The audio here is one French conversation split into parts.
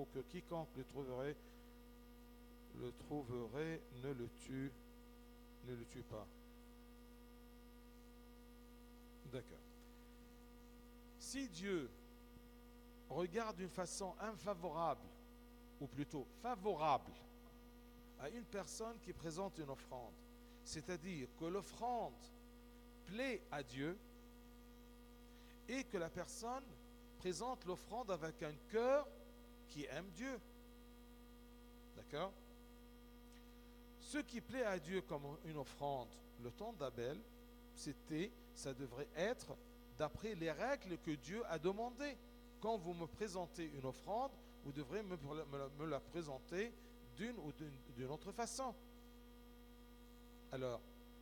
pour que quiconque le trouverait ne le tue pas. D'accord. Si Dieu regarde d'une façon infavorable, ou plutôt favorable, à une personne qui présente une offrande, c'est-à-dire que l'offrande plaît à Dieu et que la personne présente l'offrande avec un cœur qui aime Dieu. D'accord? Ce qui plaît à Dieu comme une offrande, le temps d'Abel, ça devrait être d'après les règles que Dieu a demandées. Quand vous me présentez une offrande, vous devrez me la présenter d'une ou d'une autre façon. Alors,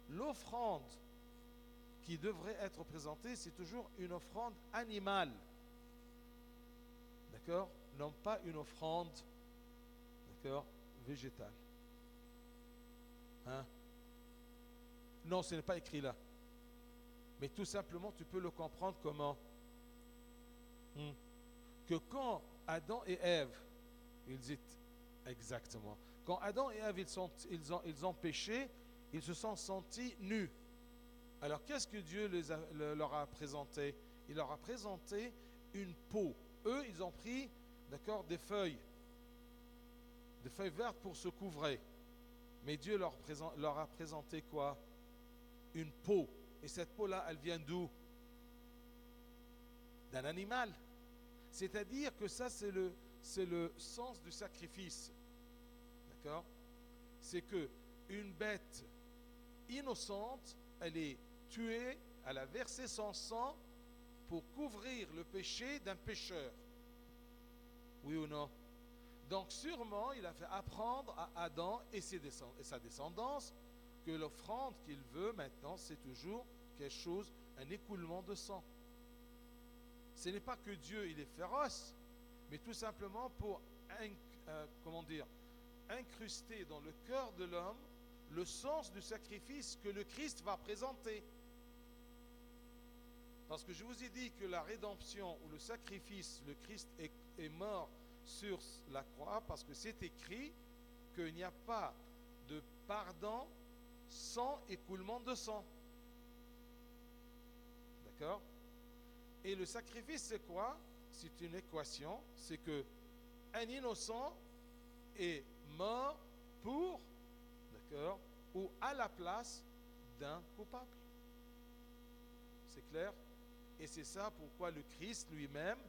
l'offrande qui devrait être présentée, c'est toujours une offrande animale. D'accord? Non pas une offrande, d'accord, végétale. Hein? Non, ce n'est pas écrit là. Mais tout simplement, tu peux le comprendre comment? Que quand Adam et Ève, ils disent exactement, quand Adam et Ève ils ont péché, ils se sont sentis nus. Alors qu'est-ce que Dieu leur a présenté? Il leur a présenté une peau. Eux, ils ont pris, d'accord, des feuilles vertes pour se couvrir. Mais Dieu leur a présenté quoi? Une peau. Et cette peau-là, elle vient d'où? D'un animal. C'est-à-dire que ça, c'est le sens du sacrifice. D'accord? C'est que une bête innocente, elle est tuée, elle a versé son sang pour couvrir le péché d'un pécheur. Oui ou non? Donc sûrement, il a fait apprendre à Adam et sa descendance que l'offrande qu'il veut maintenant, c'est toujours quelque chose, un écoulement de sang. Ce n'est pas que Dieu, il est féroce, mais tout simplement pour, incruster dans le cœur de l'homme le sens du sacrifice que le Christ va présenter. Parce que je vous ai dit que la rédemption ou le sacrifice, le Christ est mort sur la croix, parce que c'est écrit qu'il n'y a pas de pardon sans écoulement de sang. D'accord? Et le sacrifice, c'est quoi? C'est une équation, c'est que un innocent est mort pour, d'accord, ou à la place d'un coupable. C'est clair? Et c'est ça pourquoi le Christ lui-même,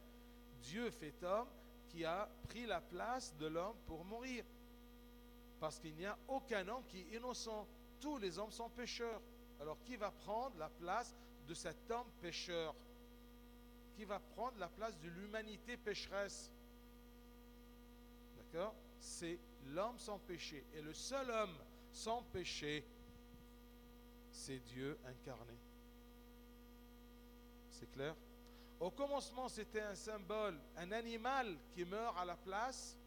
Dieu fait homme, qui a pris la place de l'homme pour mourir. Parce qu'il n'y a aucun homme qui est innocent. Tous les hommes sont pécheurs. Alors qui va prendre la place de cet homme pécheur? Qui va prendre la place de l'humanité pécheresse? D'accord? C'est l'homme sans péché. Et le seul homme sans péché, c'est Dieu incarné. C'est clair? Au commencement, c'était un symbole, un animal qui meurt à la place,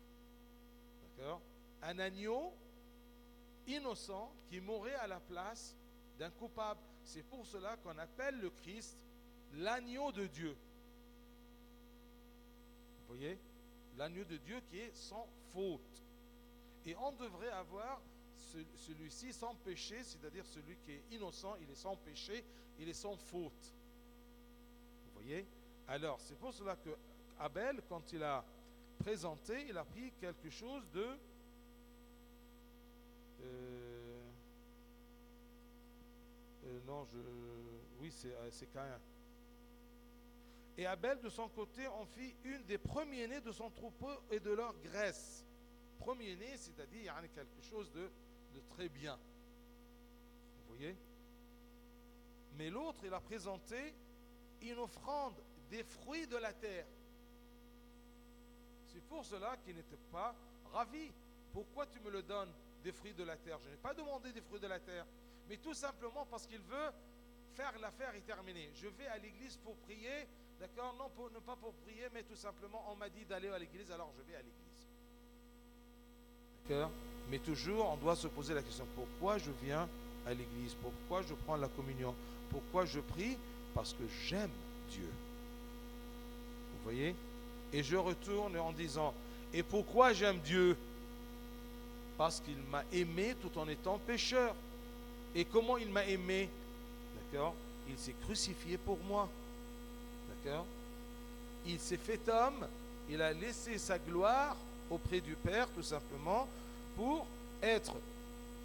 d'accord? Un agneau innocent qui mourrait à la place d'un coupable. C'est pour cela qu'on appelle le Christ l'agneau de Dieu. Vous voyez? L'agneau de Dieu qui est sans faute. Et on devrait avoir celui-ci sans péché, c'est-à-dire celui qui est innocent, il est sans péché, il est sans faute. Vous voyez? Alors, c'est pour cela que Abel, quand il a présenté, il a pris quelque chose de... oui, c'est Caïn. Et Abel, de son côté, en fit une des premiers-nés de son troupeau et de leur graisse. Premier-né, c'est-à-dire il y a quelque chose de très bien. Vous voyez? Mais l'autre, il a présenté une offrande des fruits de la terre. C'est pour cela qu'il n'était pas ravi. Pourquoi tu me le donnes, des fruits de la terre? Je n'ai pas demandé des fruits de la terre, mais tout simplement parce qu'il veut faire l'affaire et terminer. Je vais à l'église pour prier, d'accord? Non, pas pour prier, mais tout simplement, on m'a dit d'aller à l'église, alors je vais à l'église. D'accord? Mais toujours, on doit se poser la question, pourquoi je viens à l'église? Pourquoi je prends la communion? Pourquoi je prie? Parce que j'aime Dieu. Vous voyez? Et je retourne en disant, Et pourquoi j'aime Dieu? Parce qu'il m'a aimé tout en étant pécheur. Et comment il m'a aimé? D'accord? Il s'est crucifié pour moi. D'accord? Il s'est fait homme. Il a laissé sa gloire auprès du Père, tout simplement, pour être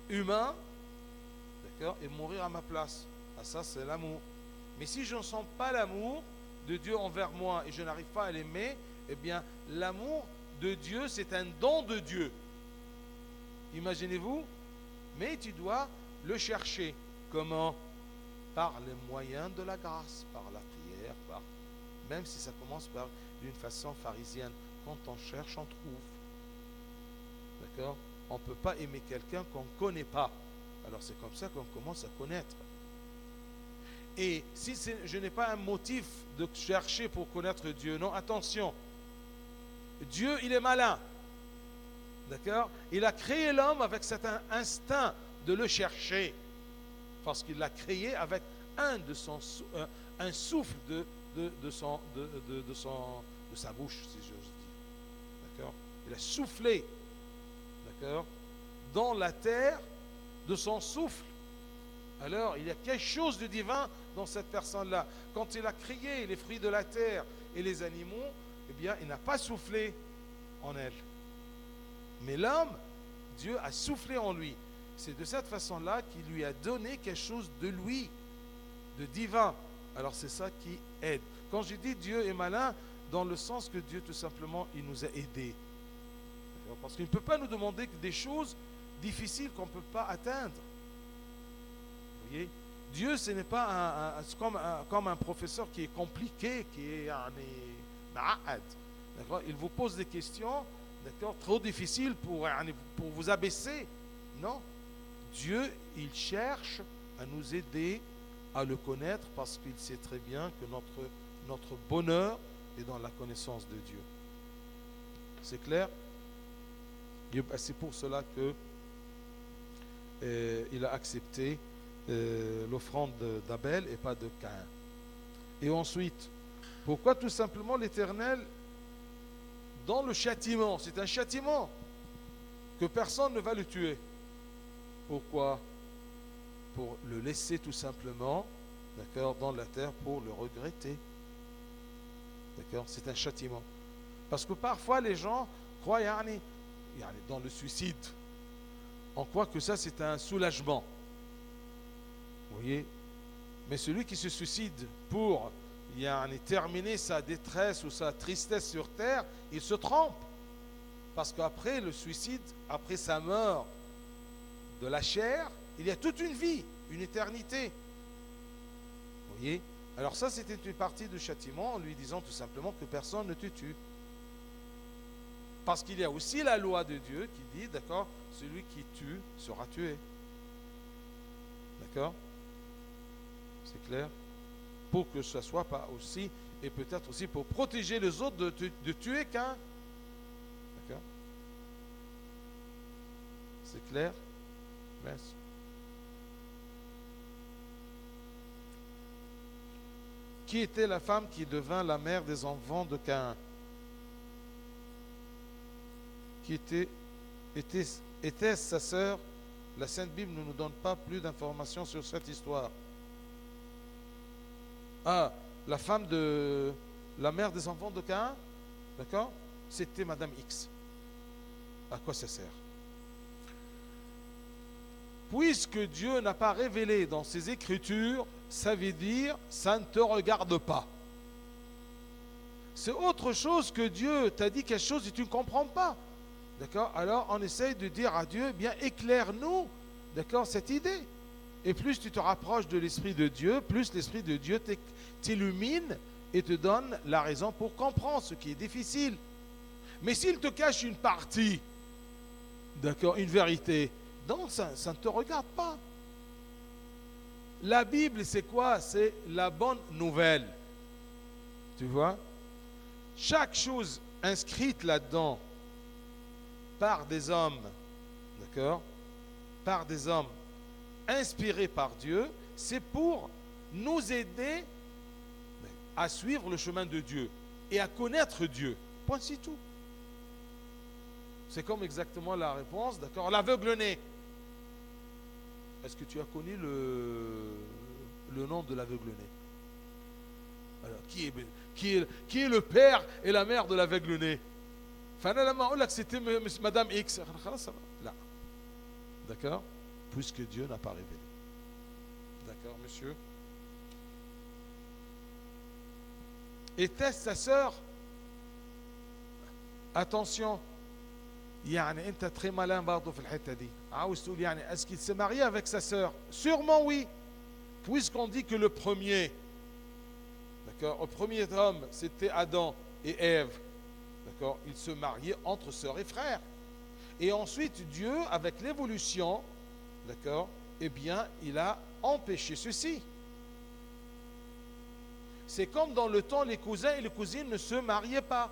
humain, d'accord, et mourir à ma place. Ah, ça, c'est l'amour. Mais si je ne sens pas l'amour de Dieu envers moi et je n'arrive pas à l'aimer, eh bien, l'amour de Dieu, c'est un don de Dieu. Imaginez-vous, mais tu dois le chercher. Comment? Par les moyens de la grâce, par la prière, même si ça commence par d'une façon pharisienne. Quand on cherche, on trouve. D'accord? On ne peut pas aimer quelqu'un qu'on ne connaît pas. Alors c'est comme ça qu'on commence à connaître. Et si je n'ai pas un motif de chercher pour connaître Dieu, non, attention. Dieu, il est malin. D'accord? Il a créé l'homme avec cet instinct de le chercher. Parce qu'il l'a créé avec un souffle de sa bouche, si j'ose dire. D'accord? Il a soufflé, d'accord, dans la terre de son souffle. Alors, il y a quelque chose de divin dans cette personne-là. Quand il a créé les fruits de la terre et les animaux, eh bien, il n'a pas soufflé en elle. Mais l'homme, Dieu a soufflé en lui. C'est de cette façon-là qu'il lui a donné quelque chose de lui, de divin. Alors, c'est ça qui aide. Quand je dis Dieu est malin, dans le sens que Dieu, tout simplement, il nous a aidés. Parce qu'il ne peut pas nous demander des choses difficiles qu'on ne peut pas atteindre. Vous voyez? Dieu, ce n'est pas comme un professeur qui est compliqué, qui est d'accord? Il vous pose des questions, d'accord, trop difficiles pour vous abaisser. Non. Dieu, il cherche à nous aider à le connaître parce qu'il sait très bien que notre bonheur est dans la connaissance de Dieu. C'est clair? C'est pour cela que il a accepté l'offrande d'Abel et pas de Caïn. Et ensuite, pourquoi tout simplement l'Éternel, dans le châtiment, c'est un châtiment, que personne ne va le tuer. Pourquoi? Pour le laisser tout simplement, d'accord, dans la terre pour le regretter. D'accord? C'est un châtiment. Parce que parfois les gens croient dans le suicide. On croit que ça c'est un soulagement. Vous voyez? Mais celui qui se suicide pour terminer sa détresse ou sa tristesse sur terre, il se trompe. Parce qu'après le suicide, après sa mort de la chair, il y a toute une vie, une éternité. Vous voyez? Alors ça, c'était une partie du châtiment en lui disant tout simplement que personne ne te tue. Parce qu'il y a aussi la loi de Dieu qui dit, d'accord, celui qui tue sera tué. D'accord? C'est clair? Pour que ce soit pas aussi, et peut-être aussi pour protéger les autres de tuer qu'un. D'accord? C'est clair? Merci. Qui était la femme qui devint la mère des enfants de Caïn? Qui était sa sœur? La Sainte Bible ne nous donne pas plus d'informations sur cette histoire. Ah, la femme de la mère des enfants de Caïn, d'accord? C'était Madame X. À quoi ça sert? Puisque Dieu n'a pas révélé dans ses Écritures, ça veut dire ça ne te regarde pas. C'est autre chose que Dieu t'a dit quelque chose et tu ne comprends pas. D'accord? Alors on essaye de dire à Dieu, bien éclaire-nous, d'accord, cette idée. Et plus tu te rapproches de l'Esprit de Dieu, plus l'Esprit de Dieu t'illumine et te donne la raison pour comprendre ce qui est difficile. Mais s'il te cache une partie, d'accord, une vérité, donc ça ne te regarde pas. La Bible, c'est quoi? C'est la bonne nouvelle. Tu vois? Chaque chose inscrite là-dedans par des hommes, d'accord? Par des hommes inspirés par Dieu, c'est pour nous aider à suivre le chemin de Dieu et à connaître Dieu. Point, c'est tout. C'est comme exactement la réponse, d'accord, l'aveugle-né. Est-ce que tu as connu le nom de l'aveugle-né? Alors, qui est le père et la mère de l'aveugle-né? فأنا لما أقول لك c'était Madame X, خلاص لا. D'accord? Puisque Dieu n'a pas révélé. D'accord, monsieur? Était sa sœur? Attention. يعني انت très malin برضه في الحته دي. عاوز تقول يعني est-ce qu'il s'est marié avec sa sœur? Sûrement oui. Puisqu'on dit que le premier, d'accord, le premier homme, c'était Adam et Ève. D'accord, ils se mariaient entre sœurs et frères. Et ensuite, Dieu, avec l'évolution, d'accord, eh bien, il a empêché ceci. C'est comme dans le temps, les cousins et les cousines ne se mariaient pas.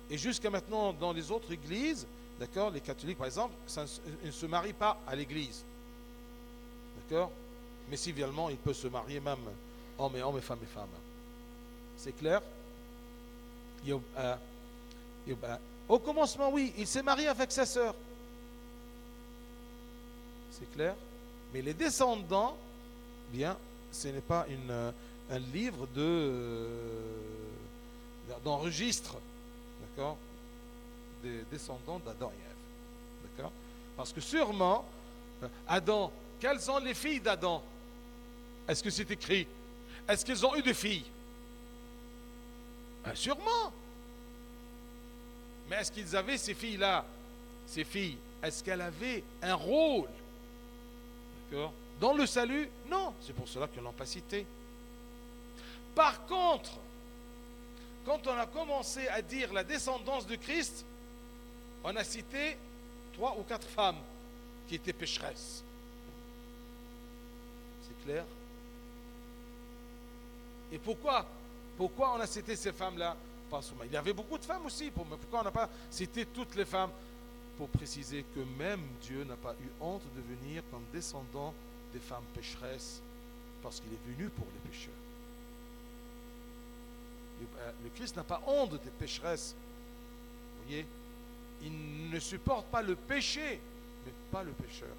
Et jusqu'à maintenant, dans les autres églises, d'accord, les catholiques, par exemple, ils ne se marient pas à l'église. D'accord? Mais civilement, ils peuvent se marier même hommes et femmes et femmes. C'est clair? Au commencement, oui, il s'est marié avec sa sœur. C'est clair? Mais les descendants, bien, ce n'est pas un livre d'enregistre, d'accord, des descendants d'Adam et Ève. D'accord? Parce que sûrement, Adam, quelles sont les filles d'Adam? Est-ce que c'est écrit? Est-ce qu'ils ont eu des filles? Sûrement. Mais est-ce qu'ils avaient ces filles-là? Ces filles, est-ce qu'elles avaient un rôle? D'accord? Dans le salut? Non. C'est pour cela qu'ils ne l'ont pas cité. Par contre, quand on a commencé à dire la descendance de Christ, on a cité 3 ou 4 femmes qui étaient pécheresses. C'est clair? Et pourquoi on a cité ces femmes-là? Parce qu'il y avait beaucoup de femmes aussi. Mais pourquoi on n'a pas cité toutes les femmes? Pour préciser que même Dieu n'a pas eu honte de venir comme descendant des femmes pécheresses, parce qu'il est venu pour les pécheurs. Le Christ n'a pas honte des pécheresses. Vous voyez? Il ne supporte pas le péché, mais pas le pécheur.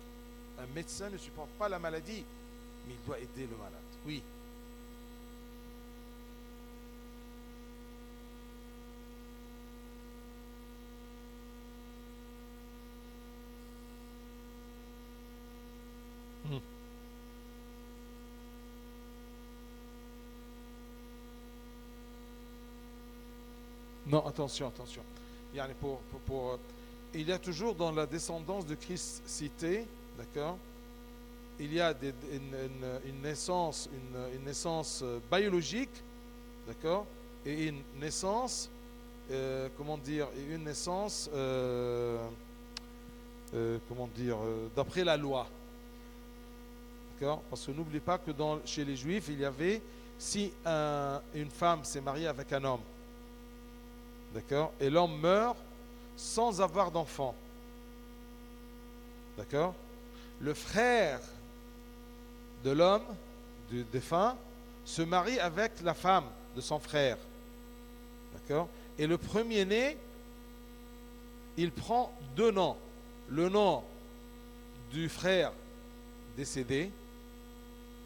Un médecin ne supporte pas la maladie, mais il doit aider le malade. Oui. Non, attention. Il y a toujours dans la descendance de Christ cité, d'accord, il y a une naissance biologique, d'accord, et une naissance, d'après la loi. D'accord? Parce que n'oubliez pas que chez les Juifs, il y avait, si une femme s'est mariée avec un homme, d'accord, et l'homme meurt sans avoir d'enfant, d'accord, le frère de l'homme, du défunt, se marie avec la femme de son frère, d'accord, et le premier-né, il prend 2 noms, le nom du frère décédé,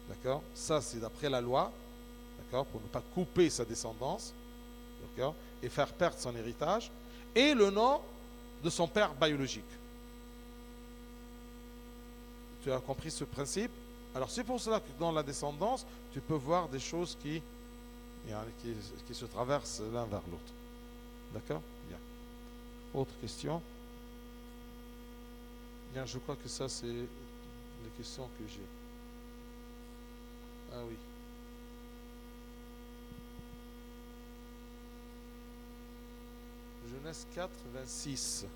d'accord, ça c'est d'après la loi, d'accord, pour ne pas couper sa descendance, d'accord, et faire perdre son héritage, et le nom de son père biologique. Tu as compris ce principe? Alors c'est pour cela que dans la descendance, tu peux voir des choses qui se traversent l'un vers l'autre. D'accord? Bien. Autre question? Bien, je crois que ça c'est les questions que j'ai. Ah oui. Genèse 4, 26.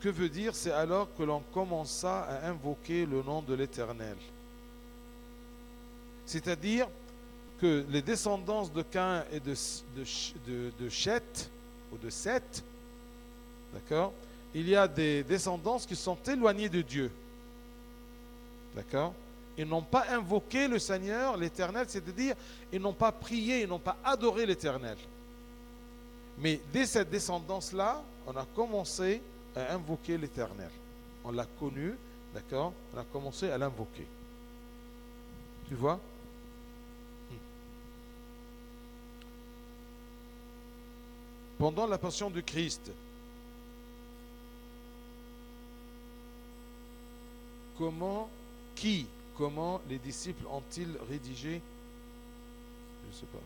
Que veut dire? C'est alors que l'on commença à invoquer le nom de l'Éternel. C'est-à-dire que les descendants de Caïn et de Chet, ou de Seth, d'accord, il y a des descendants qui sont éloignés de Dieu. D'accord? ils n'ont pas invoqué le Seigneur, l'Éternel, c'est-à-dire, ils n'ont pas prié, ils n'ont pas adoré l'Éternel. Mais dès cette descendance-là, on a commencé à invoquer l'Éternel. On l'a connu, d'accord? On a commencé à l'invoquer. Tu vois? Pendant la passion du Christ, comment les disciples ont-ils rédigé? Je ne sais pas.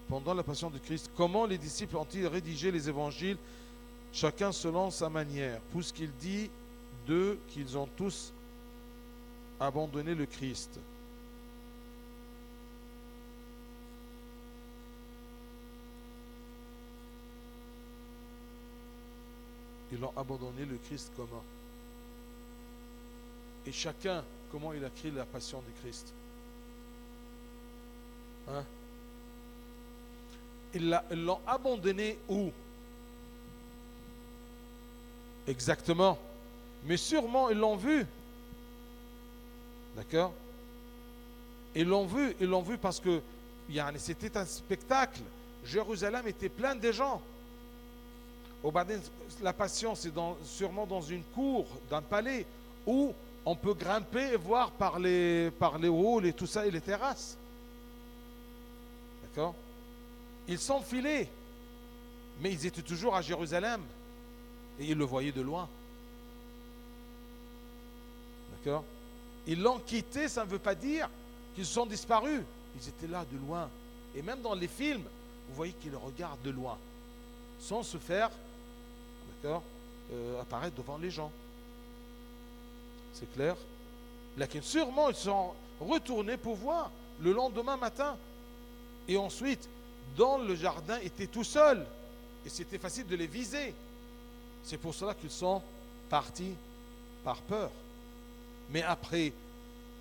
Pendant la passion du Christ, comment les disciples ont-ils rédigé les évangiles, chacun selon sa manière, puisqu'il dit d'eux qu'ils ont tous abandonné le Christ. Ils ont abandonné le Christ comment? Et chacun, comment il a créé la passion du Christ? Hein? Ils l'ont abandonné où? Exactement. Mais sûrement, ils l'ont vu. D'accord? Ils l'ont vu parce que c'était un spectacle. Jérusalem était plein de gens. La passion, c'est sûrement dans une cour d'un palais où on peut grimper et voir par les halls et tout ça et les terrasses. D'accord? Ils s'enfilaient, mais ils étaient toujours à Jérusalem et ils le voyaient de loin. D'accord? Ils l'ont quitté, ça ne veut pas dire qu'ils sont disparus. Ils étaient là de loin. Et même dans les films, vous voyez qu'ils le regardent de loin, sans se faire, d'accord, apparaître devant les gens. C'est clair? Là, sûrement, ils sont retournés pour voir le lendemain matin. Et ensuite, dans le jardin, ils étaient tout seuls. Et c'était facile de les viser. C'est pour cela qu'ils sont partis par peur. Mais après,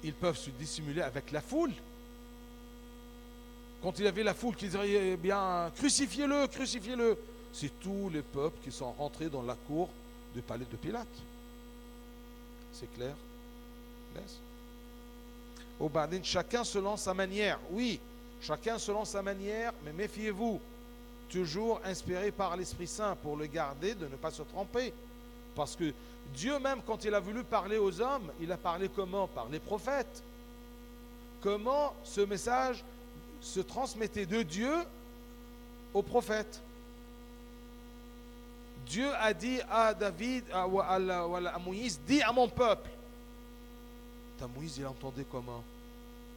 ils peuvent se dissimuler avec la foule. Quand il y avait la foule qui disait, eh bien, crucifiez-le, crucifiez-le. C'est tous les peuples qui sont rentrés dans la cour du palais de Pilate. C'est clair? Au Badin, chacun selon sa manière. Oui, chacun selon sa manière, mais méfiez-vous. Toujours inspiré par l'Esprit Saint pour le garder, de ne pas se tromper. Parce que Dieu même, quand il a voulu parler aux hommes, il a parlé comment? Par les prophètes. Comment ce message se transmettait de Dieu aux prophètes? Dieu a dit à David, à Moïse, dis à mon peuple. Moïse, il entendait comment?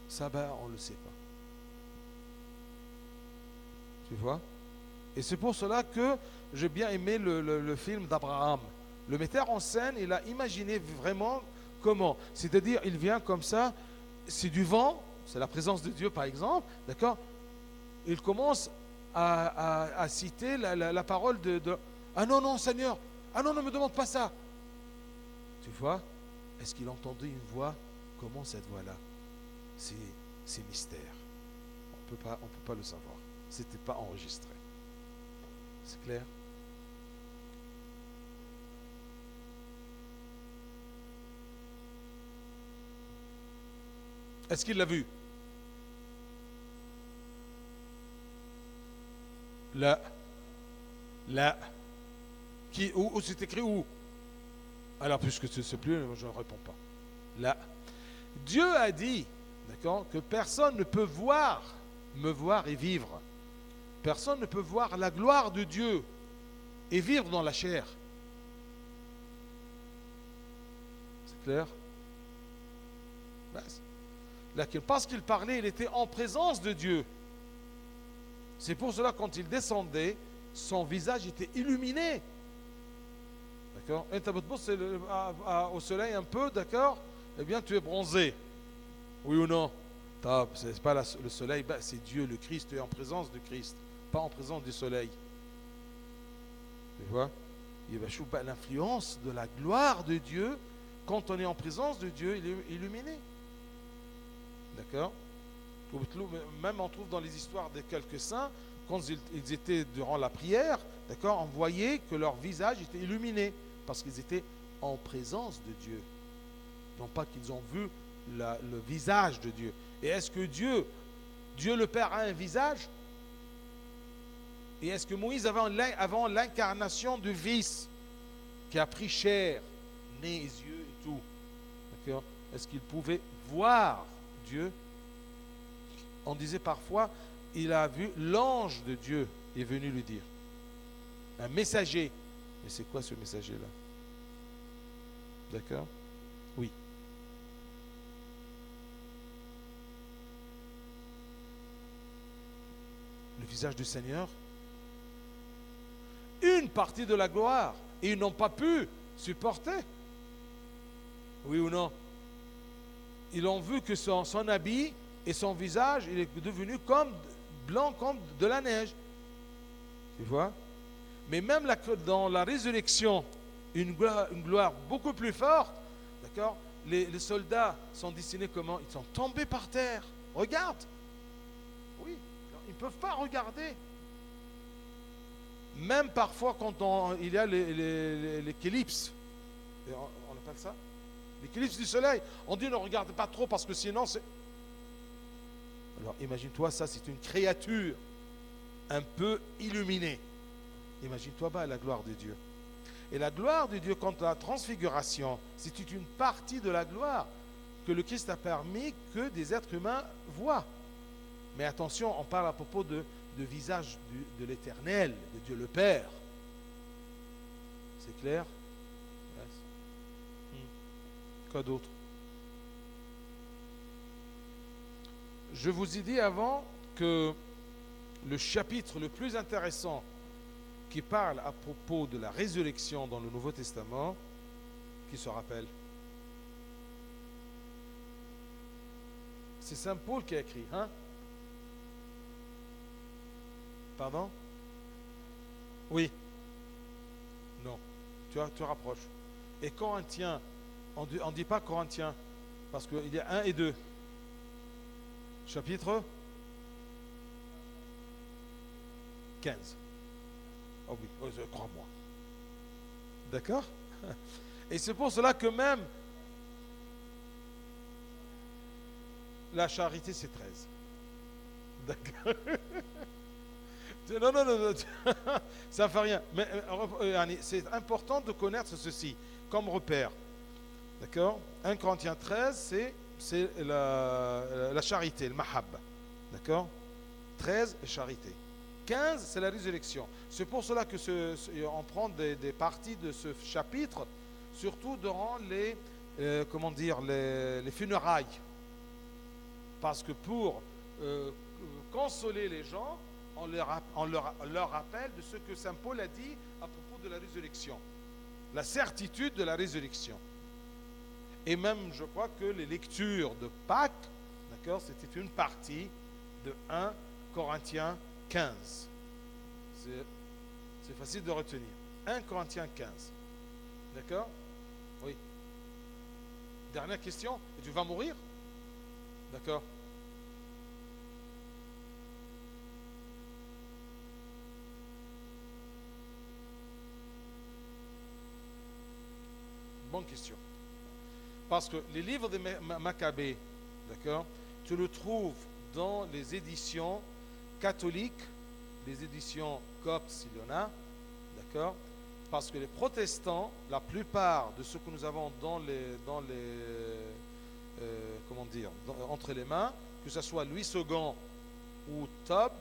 Ça, on ne le sait pas. Tu vois? Et c'est pour cela que j'ai bien aimé le film d'Abraham. Le metteur en scène, il a imaginé vraiment comment. C'est-à-dire, il vient comme ça, c'est du vent, c'est la présence de Dieu par exemple, d'accord? Il commence à citer la parole de ah non, non, Seigneur, ah non, ne me demande pas ça. Tu vois? Est-ce qu'il entendait une voix? Comment cette voix-là? C'est mystère. On peut pas le savoir. C'était pas enregistré. C'est clair? Est-ce qu'il l'a vu? Là. Là. Où c'est écrit où? Alors, puisque tu ne sais plus, je ne réponds pas. Là. Dieu a dit, d'accord, que personne ne peut me voir et vivre. Personne ne peut voir la gloire de Dieu et vivre dans la chair. C'est clair? Parce qu'il parlait, il était en présence de Dieu. C'est pour cela, quand il descendait, son visage était illuminé. D'accord? Et tu au soleil un peu, d'accord? Eh bien, tu es bronzé. Oui ou non? C'est pas le soleil, c'est Dieu, le Christ. Tu es en présence de Christ, pas en présence du soleil. Tu vois? Il va choper l'influence de la gloire de Dieu. Quand on est en présence de Dieu, il est illuminé. D'accord? Même on trouve dans les histoires de quelques saints, quand ils étaient durant la prière, d'accord, on voyait que leur visage était illuminé parce qu'ils étaient en présence de Dieu. Non pas qu'ils ont vu le visage de Dieu. Et est-ce que Dieu le Père a un visage? Et est-ce que Moïse, avant l'incarnation du Fils, qui a pris chair, nez, yeux et tout, d'accord, est-ce qu'il pouvait voir Dieu? On disait parfois, il a vu l'ange de Dieu est venu lui dire. Un messager. Mais c'est quoi ce messager-là? D'accord? Oui. Le visage du Seigneur, une partie de la gloire, et ils n'ont pas pu supporter. Oui ou non? Ils ont vu que son habit et son visage, il est devenu comme blanc, comme de la neige. Tu vois? Mais même dans la résurrection, une gloire beaucoup plus forte, d'accord? Les soldats sont dessinés comment? Ils sont tombés par terre. Regarde. Oui, ils ne peuvent pas regarder. Même parfois quand il y a l'éclipse, on appelle ça l'éclipse du soleil, on dit ne regardez pas trop parce que sinon c'est... Alors imagine-toi, ça c'est une créature un peu illuminée. Imagine-toi la gloire de Dieu. Et la gloire de Dieu, quant à la transfiguration, c'est une partie de la gloire que le Christ a permis que des êtres humains voient. Mais attention, on parle à propos de visage de l'Éternel, de Dieu le Père. C'est clair? Yes. Quoi d'autre? Je vous ai dit avant que le chapitre le plus intéressant qui parle à propos de la résurrection dans le Nouveau Testament, qui se rappelle? C'est Saint Paul qui a écrit, hein? Pardon? Oui. Non. Tu rapproches. Et Corinthiens, on ne dit pas Corinthiens, parce qu'il y a 1 et 2. Chapitre 15. Oh oui, crois-moi. D'accord? Et c'est pour cela que même la charité, c'est 13. D'accord? Non, ça ne fait rien. Mais c'est important de connaître ceci comme repère. D'accord? 1 Corinthiens 13, c'est la charité, le mahabba. D'accord? 13, charité. 15, c'est la résurrection. C'est pour cela que on prend des parties de ce chapitre, surtout durant les funérailles. Parce que pour consoler les gens, on leur rappelle de ce que Saint Paul a dit à propos de la résurrection. La certitude de la résurrection. Et même, je crois que les lectures de Pâques, d'accord, c'était une partie de 1 Corinthiens 15. C'est facile de retenir. 1 Corinthiens 15. D'accord? Oui. Dernière question. Et tu vas mourir? D'accord? Bonne question. Parce que les livres de Maccabée, d'accord, tu le trouves dans les éditions catholiques, les éditions coptes s'il y en a, d'accord, parce que les protestants, la plupart de ce que nous avons entre les mains, que ce soit Louis II ou Tob,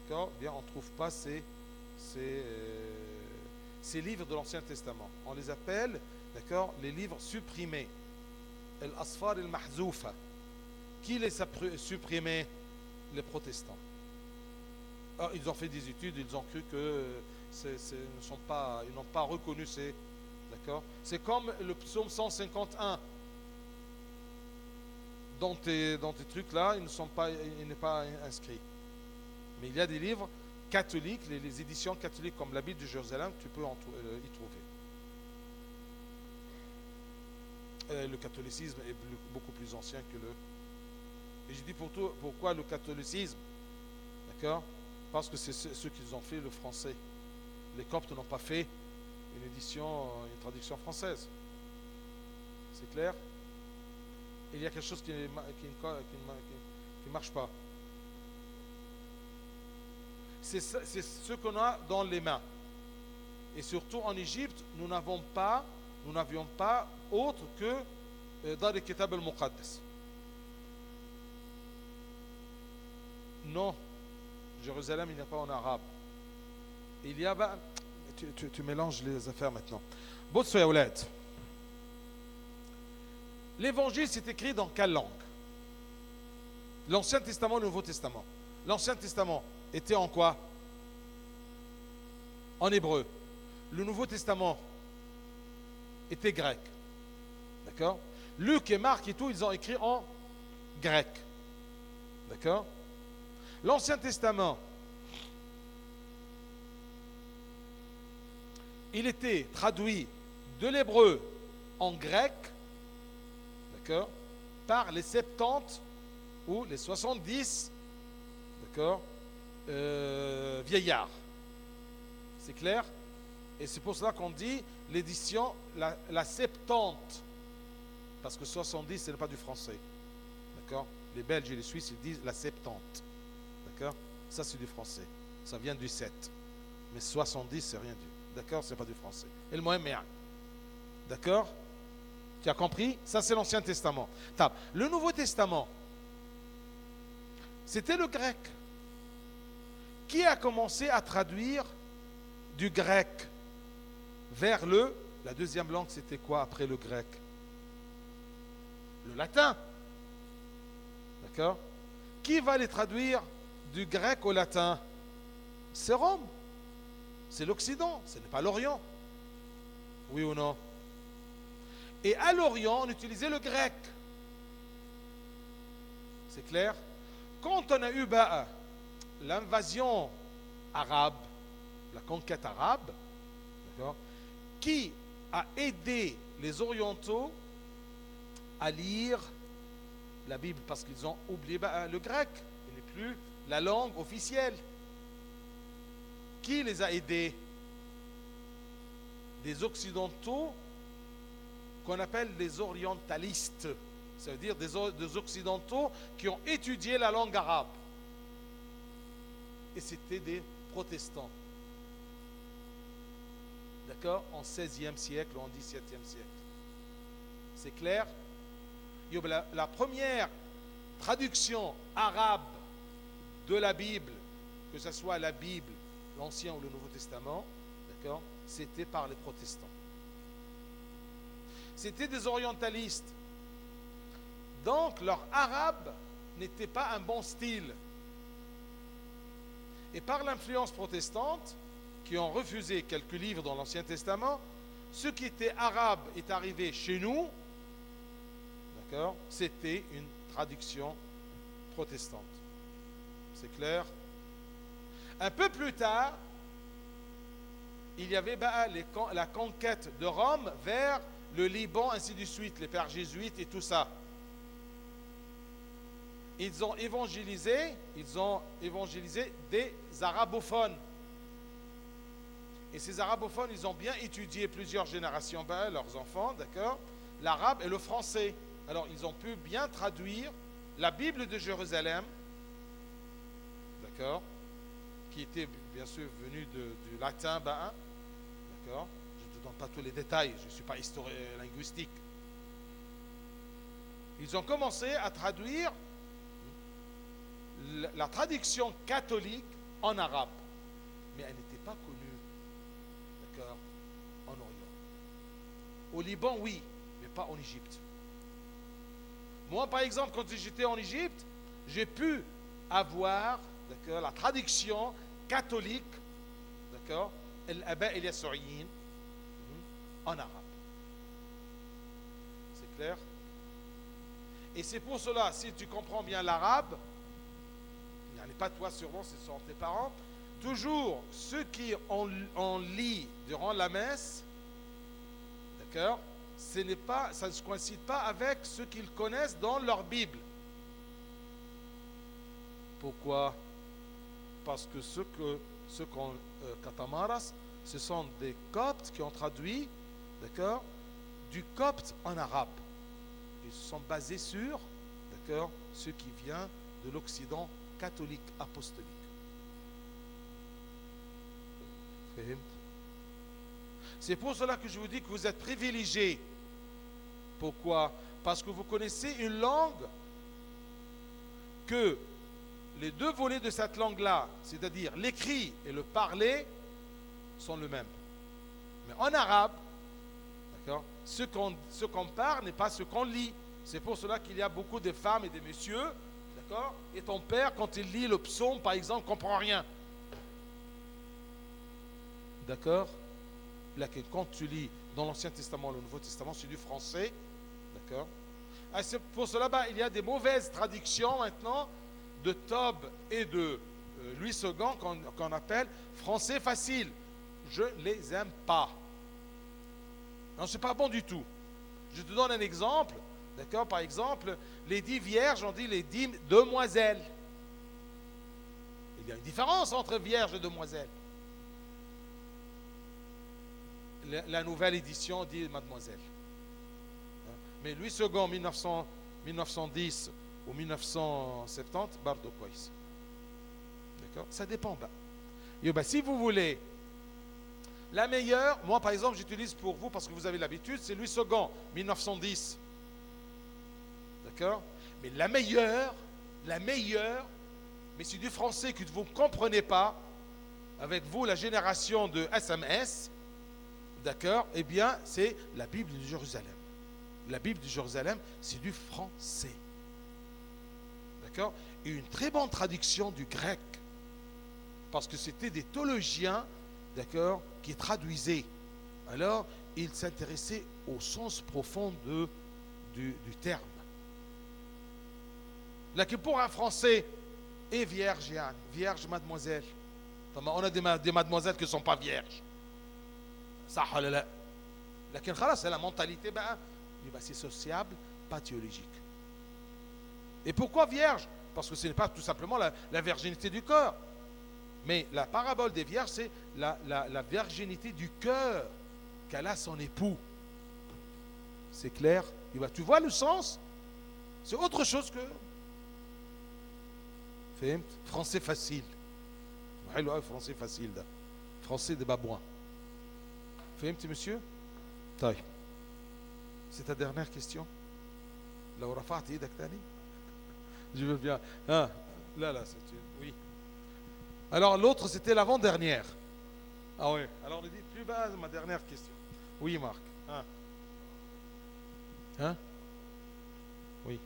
d'accord, bien on ne trouve pas ces livres de l'Ancien Testament. On les appelle, d'accord, les livres supprimés. Al-Asfar al-Mahzoufa. Qui les a supprimés? Les protestants. Alors, ils ont fait des études, ils ont cru que ils n'ont pas reconnu ces... D'accord? C'est comme le psaume 151. Dans tes trucs là, il n'est pas inscrit. Mais il y a des livres catholiques, les éditions catholiques comme la Bible de Jérusalem, tu peux y trouver. Le catholicisme est beaucoup plus ancien que le... Et je dis pourquoi le catholicisme? D'accord? Parce que c'est ceux qui ont fait le français. Les coptes n'ont pas fait une traduction française. C'est clair? Il y a quelque chose qui ne marche pas. C'est ce qu'on a dans les mains. Et surtout en Égypte, nous n'avions pas autre que dans les Kitab al-Muqaddas. Non, Jérusalem, il n'y a pas en arabe. Il y a... Tu mélanges les affaires maintenant. Botso ya oulad. L'évangile, c'est écrit dans quelle langue? L'Ancien Testament, le Nouveau Testament. L'Ancien Testament était en quoi? En hébreu. Le Nouveau Testament était grec. D'accord? Luc et Marc et tout, ils ont écrit en grec. D'accord? L'Ancien Testament, il était traduit de l'hébreu en grec, d'accord, par les 70 ou les 70, d'accord, vieillards. C'est clair? Et c'est pour cela qu'on dit l'édition, la 70, parce que 70, ce n'est pas du français. D'accord? Les Belges et les Suisses, ils disent la 70. D'accord? Ça, c'est du français. Ça vient du 7. Mais 70, c'est rien du. D'accord? C'est pas du français. Et le Mohamed. D'accord? Tu as compris? Ça, c'est l'Ancien Testament. Le Nouveau Testament, c'était le grec. Qui a commencé à traduire du grec vers la deuxième langue, c'était quoi après le grec? Le latin. D'accord? Qui va les traduire du grec au latin? C'est Rome. C'est l'Occident, ce n'est pas l'Orient. Oui ou non? Et à l'Orient, on utilisait le grec. C'est clair? Quand on a eu l'invasion arabe, la conquête arabe, d'accord, qui a aidé les orientaux à lire la Bible parce qu'ils ont oublié le grec, il n'est plus la langue officielle. Qui les a aidés? Des occidentaux qu'on appelle des orientalistes. Ça veut dire des occidentaux qui ont étudié la langue arabe. Et c'était des protestants. D'accord? En 16e siècle ou en 17e siècle. C'est clair? La première traduction arabe de la Bible, que ce soit la Bible, l'Ancien ou le Nouveau Testament, d'accord, c'était par les protestants. C'était des orientalistes. Donc leur arabe n'était pas un bon style. Et par l'influence protestante, qui ont refusé quelques livres dans l'Ancien Testament, ce qui était arabe est arrivé chez nous, d'accord, c'était une traduction protestante. C'est clair? Un peu plus tard, il y avait la conquête de Rome vers le Liban, ainsi de suite, les pères jésuites et tout ça. Ils ont évangélisé des arabophones. Et ces arabophones, ils ont bien étudié plusieurs générations, leurs enfants, d'accord, l'arabe et le français. Alors, ils ont pu bien traduire la Bible de Jérusalem, d'accord, qui était bien sûr venue du latin, d'accord. Je ne te donne pas tous les détails, je ne suis pas historien linguistique. Ils ont commencé à traduire la traduction catholique en arabe, mais elle n'était pas connue, d'accord, en Orient. Au Liban, oui, mais pas en Égypte. Moi, par exemple, quand j'étais en Égypte, j'ai pu avoir, d'accord, la traduction catholique, d'accord, al-Aba al-Yasou'iyin, en arabe. C'est clair? Et c'est pour cela, si tu comprends bien l'arabe, il n'est pas toi sûrement, ce sont tes parents, toujours ceux qui on lit durant la messe, d'accord, ça ne se coïncide pas avec ceux qu'ils connaissent dans leur Bible. Pourquoi? Parce que ceux qu'on Katamaras, ce sont des coptes qui ont traduit, d'accord, du copte en arabe. ils sont basés sur, d'accord, ce qui vient de l'Occident catholique apostolique. C'est pour cela que je vous dis que vous êtes privilégiés. Pourquoi? Parce que vous connaissez une langue que les deux volets de cette langue-là, c'est-à-dire l'écrit et le parler, sont le même. Mais en arabe, d'accord, ce qu'on parle n'est pas ce qu'on lit. C'est pour cela qu'il y a beaucoup de femmes et de messieurs, d'accord, et ton père, quand il lit le psaume, par exemple, ne comprend rien. D'accord? Là, quand tu lis dans l'Ancien Testament, le Nouveau Testament, c'est du français. D'accord? Ah, c'est pour cela, il y a des mauvaises traductions maintenant de Tob et de Louis II qu'on appelle français facile. Je ne les aime pas. Non, c'est pas bon du tout. Je te donne un exemple. D'accord? Par exemple, les 10 vierges, on dit les 10 demoiselles. Il y a une différence entre vierge et demoiselle. La nouvelle édition dit mademoiselle. Mais Louis II, 1910 ou 1970, Bardo Kois. D'accord? Ça dépend. Si vous voulez la meilleure, moi par exemple, j'utilise pour vous, parce que vous avez l'habitude, c'est Louis II, 1910. D'accord? Mais la meilleure, mais c'est du français que vous ne comprenez pas, avec vous, la génération de SMS, d'accord? Eh bien, c'est la Bible de Jérusalem. La Bible de Jérusalem, c'est du français. D'accord? Et une très bonne traduction du grec. Parce que c'était des théologiens, d'accord, qui traduisaient. Alors, ils s'intéressaient au sens profond du terme. Là, que pour un français, et vierge, Yann, vierge, mademoiselle. On a des mademoiselles qui ne sont pas vierges. Ça, là. C'est la mentalité, c'est sociable, pas théologique. Et pourquoi vierge? Parce que ce n'est pas tout simplement la virginité du corps. Mais la parabole des vierges, c'est la virginité du cœur qu'elle a son époux. C'est clair? Tu vois le sens? C'est autre chose que... Français facile. Français facile. Français de babouin. فهمت monsieur? طيب. C'est ta dernière question? لو رفعت ايدك تاني? Je veux bien. Ah, là, c'est oui. Alors l'autre, c'était l'avant-dernière. Ah oui. Alors on dit plus bas, ma dernière question. Oui, Marc. Hein? Oui.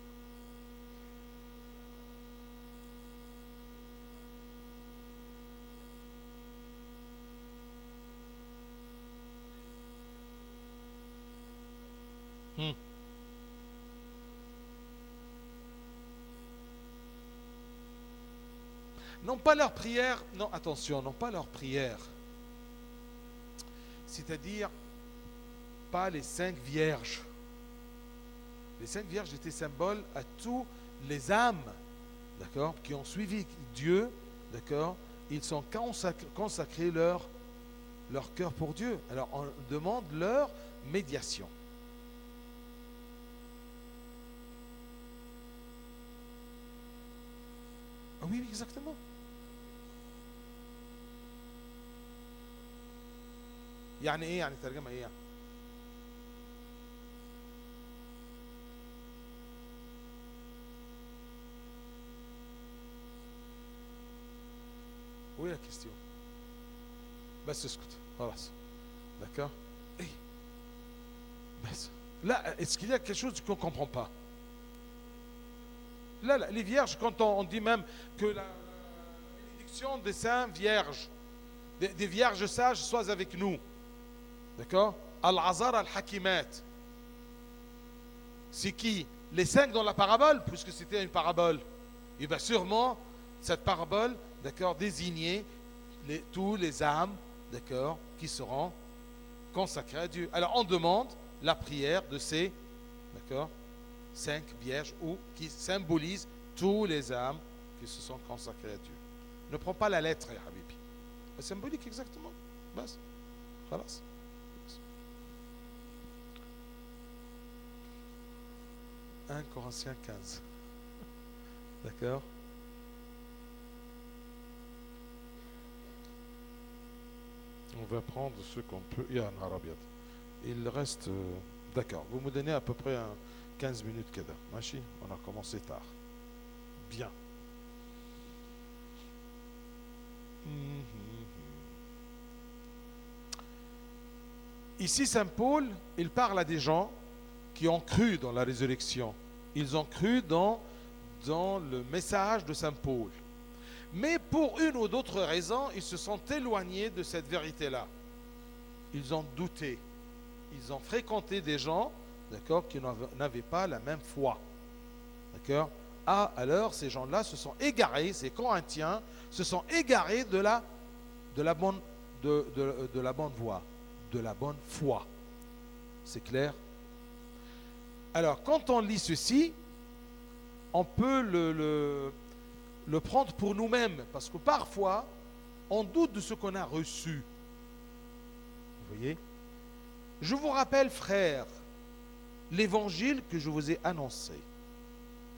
Non pas leur prière, non, attention, non pas leur prière. C'est-à-dire, pas les 5 vierges. Les 5 vierges étaient symboles à tous les âmes, d'accord, qui ont suivi Dieu, d'accord. Ils sont consacrés leur cœur pour Dieu. Alors, on demande leur médiation. Ah oui, exactement. يعني ايه يعني ترجمه ايه يعني وين la question بس اسكت خلاص d'accord ايه بس لا est-ce qu'il y a quelque chose qu'on comprend pas là les vierges quand on dit même que la bénédiction des saints vierges des vierges sages soient avec nous. D'accord? Al-Azar al-Hakimat. C'est qui? Les 5 dans la parabole, puisque c'était une parabole. Et bien sûrement, cette parabole, d'accord, désignait tous les âmes, d'accord, qui seront consacrées à Dieu. Alors on demande la prière de ces, d'accord, 5 vierges, ou qui symbolisent tous les âmes qui se sont consacrées à Dieu. Ne prends pas la lettre, ya Habibi. C'est symbolique exactement. Bas. Khalas. 1 Corinthiens 15. D'accord? On va prendre ce qu'on peut. Il y a un arabiat. Il reste. D'accord. Vous me donnez à peu près 15 minutes kada. Machi, on a commencé tard. Bien. Ici, Saint Paul, il parle à des gens qui ont cru dans la résurrection. Ils ont cru dans le message de Saint Paul. Mais pour une ou d'autre raison, ils se sont éloignés de cette vérité-là. Ils ont douté. Ils ont fréquenté des gens, d'accord, qui n'avaient pas la même foi. D'accord? Ah, alors ces gens-là se sont égarés, ces Corinthiens se sont égarés de la bonne voie, de la bonne foi. C'est clair? Alors, quand on lit ceci, on peut le prendre pour nous-mêmes, parce que parfois, on doute de ce qu'on a reçu. Vous voyez? Je vous rappelle, frères, l'évangile que je vous ai annoncé.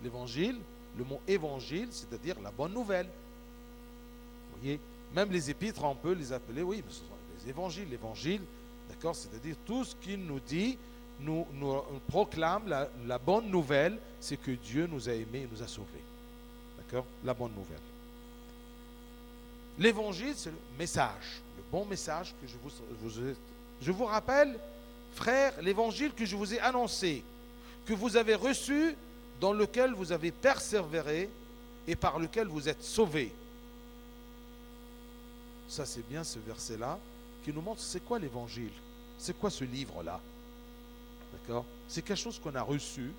L'évangile, le mot évangile, c'est-à-dire la bonne nouvelle. Vous voyez? Même les épîtres, on peut les appeler, oui, mais ce sont les évangiles. L'évangile, d'accord, c'est-à-dire tout ce qu'il nous dit, nous proclame la bonne nouvelle, c'est que Dieu nous a aimés et nous a sauvés. D'accord? La bonne nouvelle. L'évangile, c'est le message, le bon message que je vous rappelle, frères, l'évangile que je vous ai annoncé, que vous avez reçu, dans lequel vous avez persévéré et par lequel vous êtes sauvés. Ça, c'est bien ce verset-là qui nous montre c'est quoi l'évangile, c'est quoi ce livre-là. D'accord? C'est quelque chose qu'on a reçu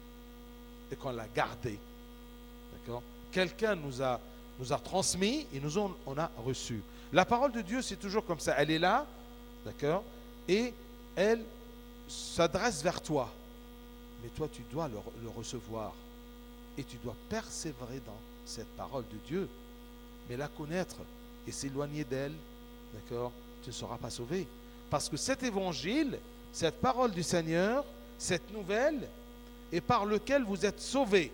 et qu'on l'a gardé. D'accord? Quelqu'un nous a transmis et on a reçu. La parole de Dieu, c'est toujours comme ça. Elle est là, d'accord? Et elle s'adresse vers toi. Mais toi, tu dois le recevoir. Et tu dois persévérer dans cette parole de Dieu. Mais la connaître et s'éloigner d'elle, d'accord? Tu ne seras pas sauvé. Parce que cet évangile, cette parole du Seigneur, cette nouvelle, est par lequel vous êtes sauvés.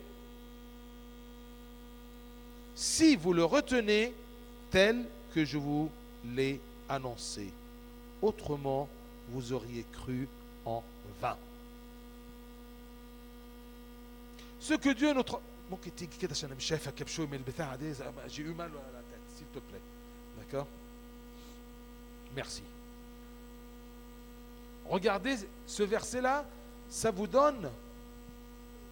Si vous le retenez tel que je vous l'ai annoncé. Autrement, vous auriez cru en vain. Ce que Dieu notre... J'ai eu mal à la tête, s'il te plaît. D'accord? Merci. Regardez ce verset-là, ça vous donne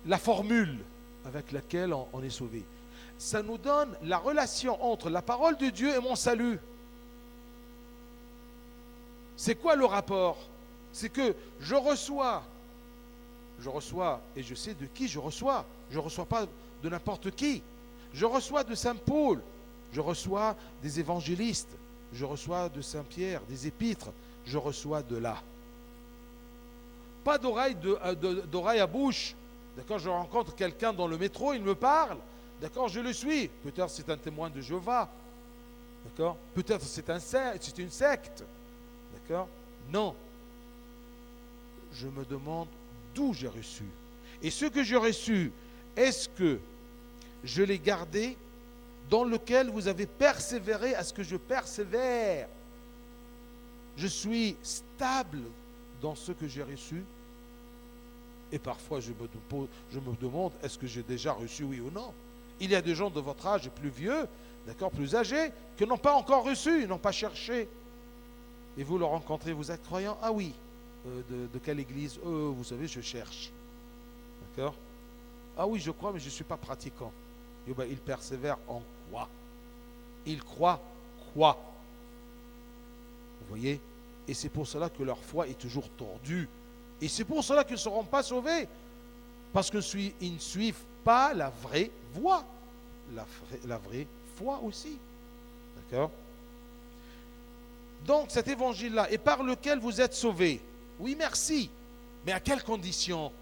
la formule avec laquelle on est sauvé. Ça nous donne la relation entre la parole de Dieu et mon salut. C'est quoi le rapport? C'est que je reçois et je sais de qui je reçois. Je ne reçois pas de n'importe qui. Je reçois de Saint Paul, je reçois des évangélistes, je reçois de Saint Pierre, des épîtres, je reçois de là. Pas d'oreille à bouche. D'accord, je rencontre quelqu'un dans le métro, il me parle. D'accord, je le suis. Peut-être c'est un témoin de Jéhovah. D'accord, peut-être c'est une secte. D'accord, non. Je me demande d'où j'ai reçu. Et ce que j'ai reçu, est-ce que je l'ai gardé dans lequel vous avez persévéré à ce que je persévère? Je suis stable dans ce que j'ai reçu. Et parfois, je me demande, est-ce que j'ai déjà reçu, oui ou non? Il y a des gens de votre âge plus vieux, d'accord, plus âgés, qui n'ont pas encore reçu, ils n'ont pas cherché. Et vous le rencontrez, vous êtes croyant? Ah oui. De quelle église? Vous savez, je cherche. D'accord? Ah oui, je crois, mais je ne suis pas pratiquant. Et ben, il persévère en quoi? Il croit quoi? Vous voyez? Et c'est pour cela que leur foi est toujours tordue. Et c'est pour cela qu'ils ne seront pas sauvés. Parce qu'ils ne suivent pas la vraie voie. La vraie foi aussi. D'accord? Donc cet évangile-là est par lequel vous êtes sauvés. Oui, merci. Mais à quelles conditions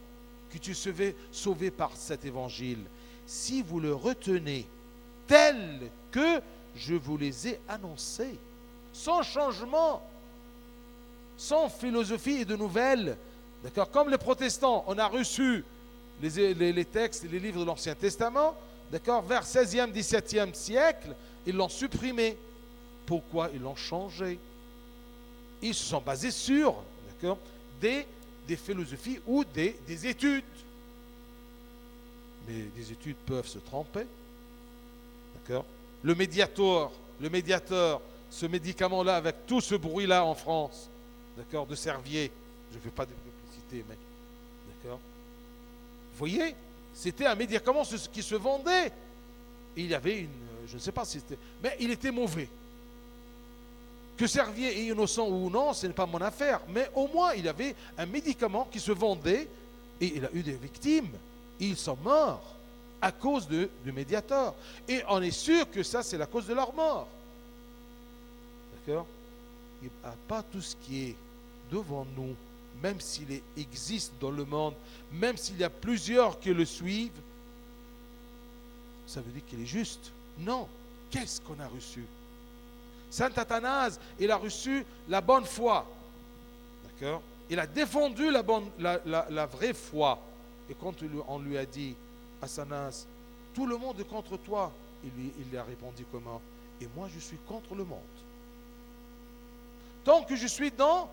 que tu serais sauvé par cet évangile? Si vous le retenez tel que je vous les ai annoncés, sans changement, sans philosophie et de nouvelles. D'accord? Comme les protestants, on a reçu les textes, les livres de l'Ancien Testament, d'accord, vers 16e, 17e siècle, ils l'ont supprimé. Pourquoi ils l'ont changé? Ils se sont basés sur, d'accord, des philosophies ou des études. Mais des études peuvent se tromper. D'accord? Le médiateur, ce médicament-là, avec tout ce bruit-là en France, d'accord, de Servier, je ne fais pas de publicité, mais, d'accord? Vous voyez, c'était un médicament qui se vendait. Et il y avait je ne sais pas si c'était, mais il était mauvais. Que Servier est innocent ou non, ce n'est pas mon affaire, mais au moins il y avait un médicament qui se vendait et il a eu des victimes. Ils sont morts à cause du médiateur. Et on est sûr que ça, c'est la cause de leur mort. D'accord? Il n'y a pas tout ce qui est devant nous, même s'il existe dans le monde, même s'il y a plusieurs qui le suivent, ça veut dire qu'il est juste. Non. Qu'est-ce qu'on a reçu? Saint Athanase, il a reçu la bonne foi. D'accord? Il a défendu la vraie foi. Et quand on lui a dit, Athanase, tout le monde est contre toi, il a répondu comment? Et moi, je suis contre le monde. Tant que je suis dans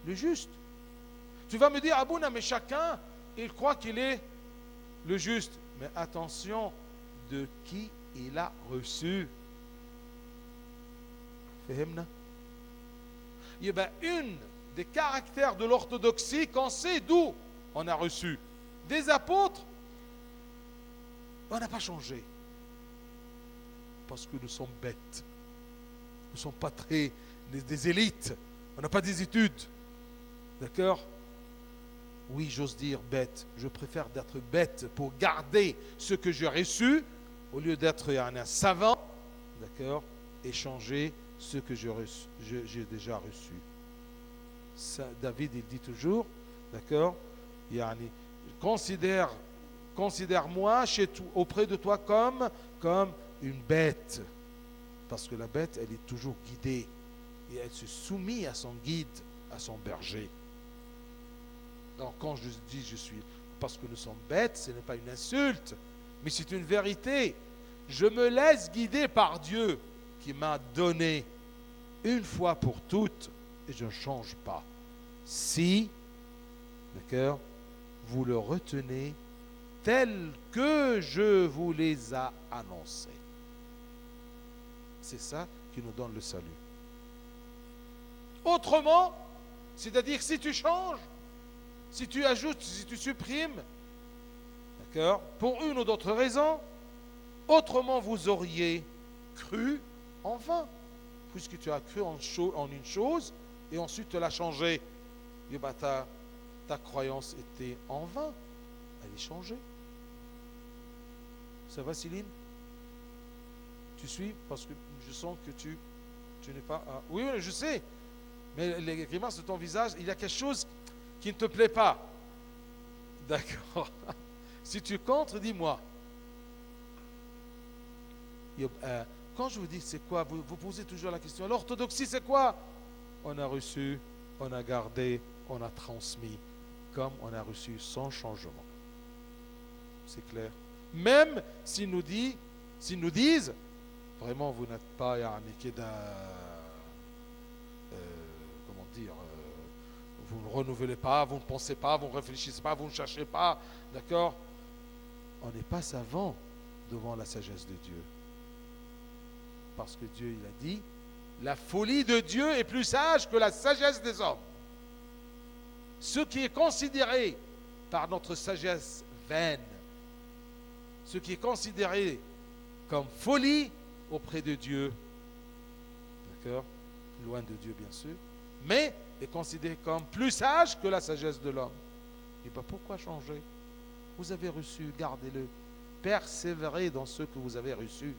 le juste. Tu vas me dire, Abouna, mais chacun, il croit qu'il est le juste. Mais attention, de qui il a reçu. Fahimna? Il y a une des caractères de l'orthodoxie, qu'on sait d'où on a reçu. Des apôtres, on n'a pas changé. Parce que nous sommes bêtes. Nous ne sommes pas des élites. On n'a pas des études. D'accord? Oui, j'ose dire bête. Je préfère d'être bête pour garder ce que j'ai reçu au lieu d'être un savant. D'accord? Et changer ce que j'ai déjà reçu. Ça, David, il dit toujours, d'accord? Considère-moi auprès de toi comme une bête. Parce que la bête, elle est toujours guidée. Et elle se soumet à son guide, à son berger. Donc quand je dis parce que nous sommes bêtes, ce n'est pas une insulte, mais c'est une vérité. Je me laisse guider par Dieu qui m'a donné une fois pour toutes et je ne change pas. Si, d'accord, vous le retenez tel que je vous les ai annoncés. C'est ça qui nous donne le salut. Autrement, c'est-à-dire si tu changes, si tu ajoutes, si tu supprimes, d'accord, pour une ou d'autre raison, autrement vous auriez cru en vain, puisque tu as cru en une chose et ensuite tu l'as changée. Et bah, ta croyance était en vain, elle est changée. Ça va, Céline? Tu suis? Parce que je sens que tu n'es pas... Oui, je sais. Mais les grimaces de ton visage, il y a quelque chose qui ne te plaît pas. D'accord. Si tu comptes, dis-moi. Quand je vous dis c'est quoi, vous posez toujours la question. L'orthodoxie, c'est quoi? On a reçu, on a gardé, on a transmis, comme on a reçu sans changement. C'est clair. Même s'ils nous disent, vraiment, vous n'êtes pas comment dire, vous ne renouvelez pas, vous ne pensez pas, vous ne réfléchissez pas, vous ne cherchez pas, d'accord? On n'est pas savant devant la sagesse de Dieu. Parce que Dieu, il a dit, la folie de Dieu est plus sage que la sagesse des hommes. Ce qui est considéré par notre sagesse vaine, ce qui est considéré comme folie auprès de Dieu, d'accord, loin de Dieu bien sûr, mais est considéré comme plus sage que la sagesse de l'homme. Et bien pourquoi changer? Vous avez reçu, gardez-le, persévérez dans ce que vous avez reçu.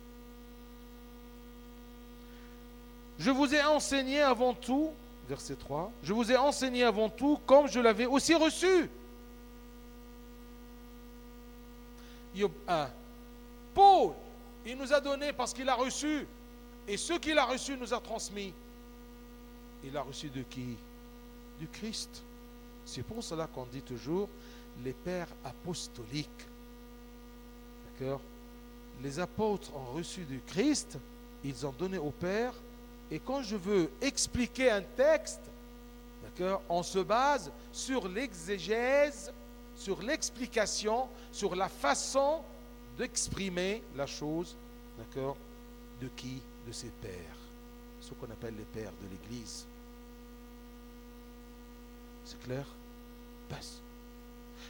Je vous ai enseigné avant tout, verset 3, je vous ai enseigné avant tout comme je l'avais aussi reçu. Paul, il nous a donné parce qu'il a reçu, et ce qu'il a reçu nous a transmis. Il a reçu de qui? Du Christ. C'est pour cela qu'on dit toujours, les pères apostoliques. D'accord? Les apôtres ont reçu du Christ, ils ont donné au Père, et quand je veux expliquer un texte, d'accord, on se base sur l'exégèse, sur l'explication, sur la façon d'exprimer la chose, d'accord, de qui? De ses pères, ce qu'on appelle les pères de l'Église. C'est clair? Passe.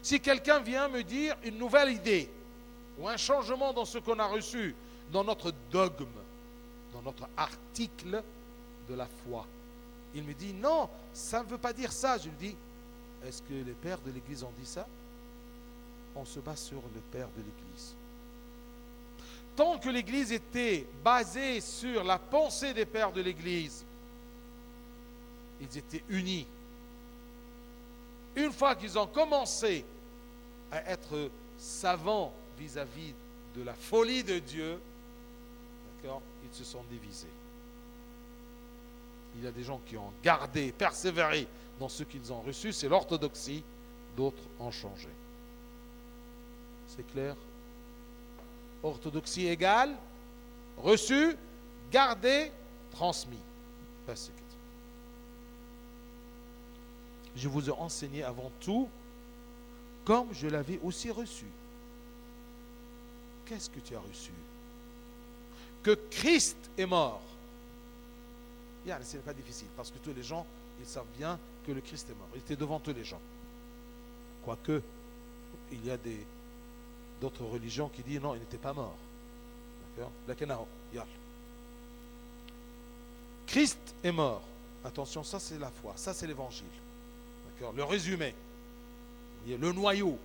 Si quelqu'un vient me dire une nouvelle idée ou un changement dans ce qu'on a reçu, dans notre dogme, dans notre article de la foi, il me dit non, ça ne veut pas dire ça. Je lui dis, est-ce que les pères de l'Église ont dit ça? On se base sur le père de l'Église. Tant que l'Église était basée sur la pensée des pères de l'Église, ils étaient unis. Une fois qu'ils ont commencé à être savants vis-à-vis de la folie de Dieu, d'accord, ils se sont divisés. Il y a des gens qui ont gardé, persévéré dans ce qu'ils ont reçu, c'est l'orthodoxie, d'autres ont changé. C'est clair? Orthodoxie égale reçu, gardé, transmis. Je vous ai enseigné avant tout comme je l'avais aussi reçu. Qu'est-ce que tu as reçu? Que Christ est mort. Ce n'est pas difficile parce que tous les gens, ils savent bien que le Christ est mort. Il était devant tous les gens. Quoique, il y a d'autres religions qui disent non, il n'était pas mort. D'accord? Christ est mort. Attention, ça c'est la foi, ça c'est l'évangile. D'accord? Le résumé, le noyau.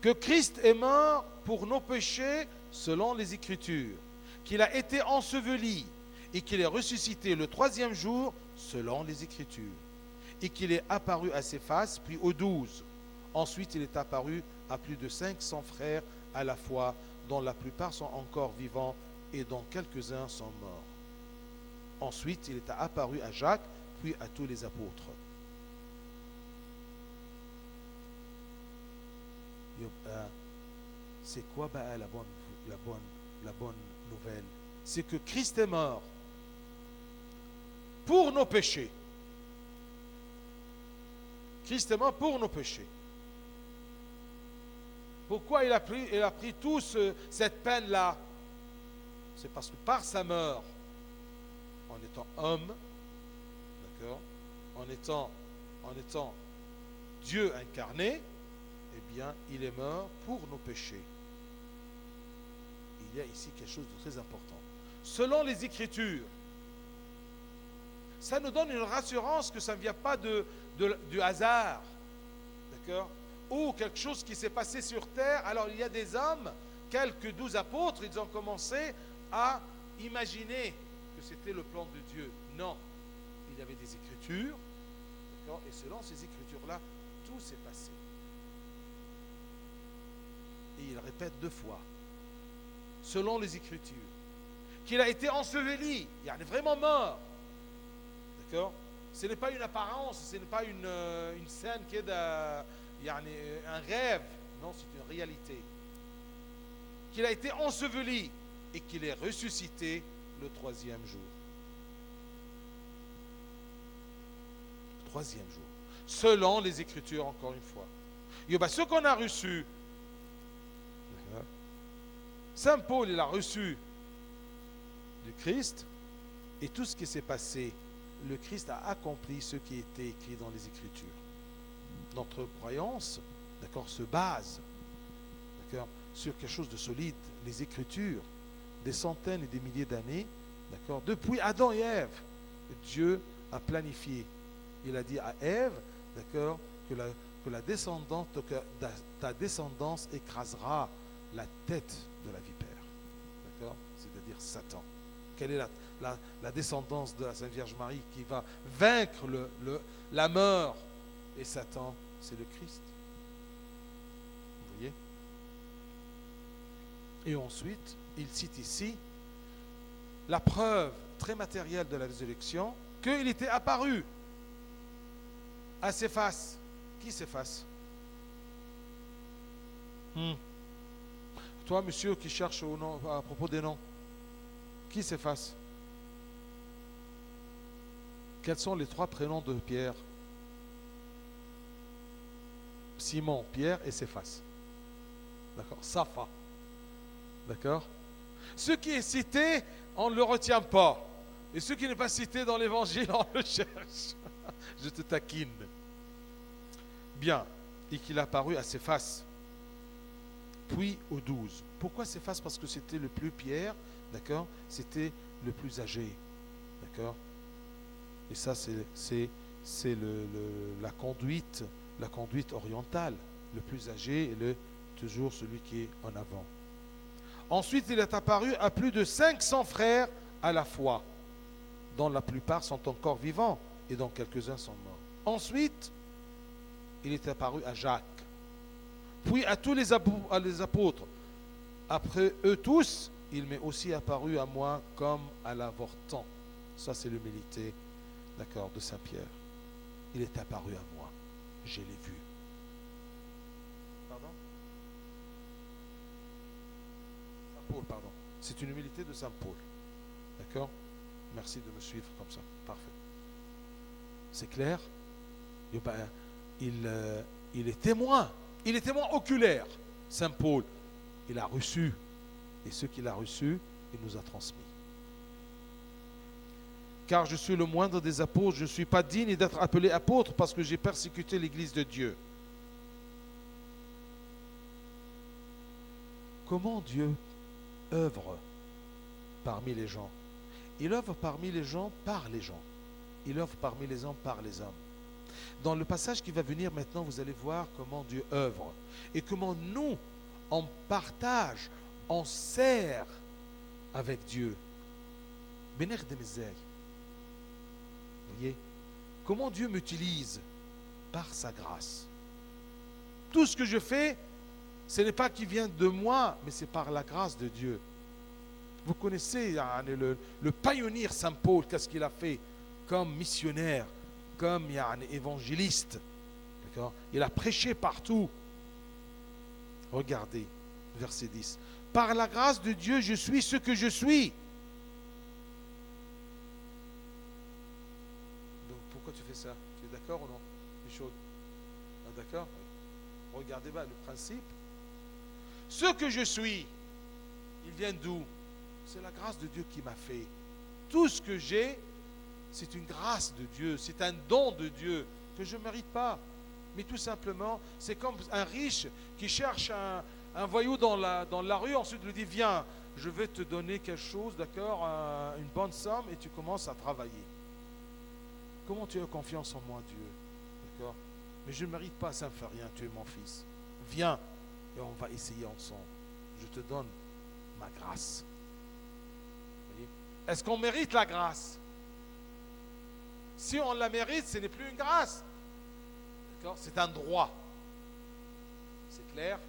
Que Christ est mort pour nos péchés selon les Écritures, qu'il a été enseveli et qu'il est ressuscité le 3e jour selon les Écritures, et qu'il est apparu à ses faces, puis aux 12. Ensuite, il est apparu à plus de 500 frères à la fois, dont la plupart sont encore vivants et dont quelques-uns sont morts. Ensuite, il est apparu à Jacques, puis à tous les apôtres. C'est quoi la bonne nouvelle? C'est que Christ est mort pour nos péchés. Christ est mort pour nos péchés. Pourquoi il a pris toute cette peine-là? C'est parce que par sa mort, en étant homme, d'accord, en étant Dieu incarné, eh bien, il est mort pour nos péchés. Il y a ici quelque chose de très important. Selon les Écritures, ça nous donne une rassurance que ça ne vient pas du hasard, d'accord, ou quelque chose qui s'est passé sur terre. Alors il y a des hommes, quelques 12 apôtres, ils ont commencé à imaginer que c'était le plan de Dieu. Non, il y avait des Écritures, d'accord, et selon ces Écritures-là, tout s'est passé. Et il répète 2 fois, selon les Écritures, qu'il a été enseveli, il est vraiment mort. D'accord? Ce n'est pas une apparence, ce n'est pas une scène qui est un rêve. Non, c'est une réalité. Qu'il a été enseveli et qu'il est ressuscité le 3e jour. Le 3e jour. Selon les Écritures, encore une fois. Et bien, ce qu'on a reçu, Saint Paul, il a reçu du Christ, et tout ce qui s'est passé, le Christ a accompli ce qui était écrit dans les Écritures. Notre croyance, d'accord, se base, d'accord, sur quelque chose de solide, les Écritures, des centaines et des milliers d'années, d'accord, depuis Adam et Ève, Dieu a planifié. Il a dit à Ève, d'accord, que la descendance, que ta descendance écrasera la tête de la vipère, d'accord, c'est-à-dire Satan. Quelle est la descendance de la Sainte Vierge Marie qui va vaincre la mort et Satan? C'est le Christ. Vous voyez? Et ensuite, il cite ici la preuve très matérielle de la résurrection, qu'il était apparu à ses faces. Qui ses faces? Hmm. Toi, monsieur, qui cherche au nom, à propos des noms, qui s'efface? Quels sont les 3 prénoms de Pierre? Simon, Pierre et s'efface. D'accord? Safa. D'accord? Ce qui est cité, on ne le retient pas. Et ce qui n'est pas cité dans l'évangile, on le cherche. Je te taquine. Bien. Et qu'il apparut à Céphas, puis aux 12. Pourquoi Céphas? Parce que c'était le plus Pierre, d'accord? C'était le plus âgé, d'accord? Et ça, c'est la conduite orientale. Le plus âgé est toujours celui qui est en avant. Ensuite, il est apparu à plus de 500 frères à la fois, dont la plupart sont encore vivants et dont quelques-uns sont morts. Ensuite, il est apparu à Jacques, puis à tous les apôtres. Après eux tous, il m'est aussi apparu à moi comme à l'avortant. Ça, c'est l'humilité, d'accord, de Saint-Pierre. Il est apparu à moi, je l'ai vu. Pardon? Saint-Paul, pardon. C'est une humilité de Saint-Paul. D'accord? Merci de me suivre comme ça. Parfait. C'est clair? Il est témoin. Il est témoin oculaire. Saint-Paul, il a reçu. Et ce qu'il a reçu, il nous a transmis. Car je suis le moindre des apôtres, je ne suis pas digne d'être appelé apôtre parce que j'ai persécuté l'Église de Dieu. Comment Dieu œuvre parmi les gens? Il œuvre parmi les gens par les gens. Il œuvre parmi les hommes par les hommes. Dans le passage qui va venir maintenant, vous allez voir comment Dieu œuvre et comment nous, on partage, on sert avec Dieu. Bénér de Mézègue. Vous voyez? Comment Dieu m'utilise? Par sa grâce. Tout ce que je fais, ce n'est pas qui vient de moi, mais c'est par la grâce de Dieu. Vous connaissez le pionnier Saint Paul, qu'est-ce qu'il a fait comme missionnaire, comme évangéliste. D'accord? Il a prêché partout. Regardez, verset 10. Par la grâce de Dieu, je suis ce que je suis. Donc pourquoi tu fais ça? Tu es d'accord ou non? Tu es chaude? Ah, d'accord? Regardez bien le principe. Ce que je suis, il vient d'où? C'est la grâce de Dieu qui m'a fait. Tout ce que j'ai, c'est une grâce de Dieu, c'est un don de Dieu que je ne mérite pas. Mais tout simplement, c'est comme un riche qui cherche un voyou dans la rue, ensuite lui dit, viens, je vais te donner quelque chose, d'accord, une bonne somme, et tu commences à travailler. Comment tu as confiance en moi, Dieu? D'accord? Mais je ne mérite pas, ça ne fait rien, tu es mon fils. Viens, et on va essayer ensemble. Je te donne ma grâce. Est-ce qu'on mérite la grâce? Si on la mérite, ce n'est plus une grâce. D'accord? C'est un droit. C'est clair?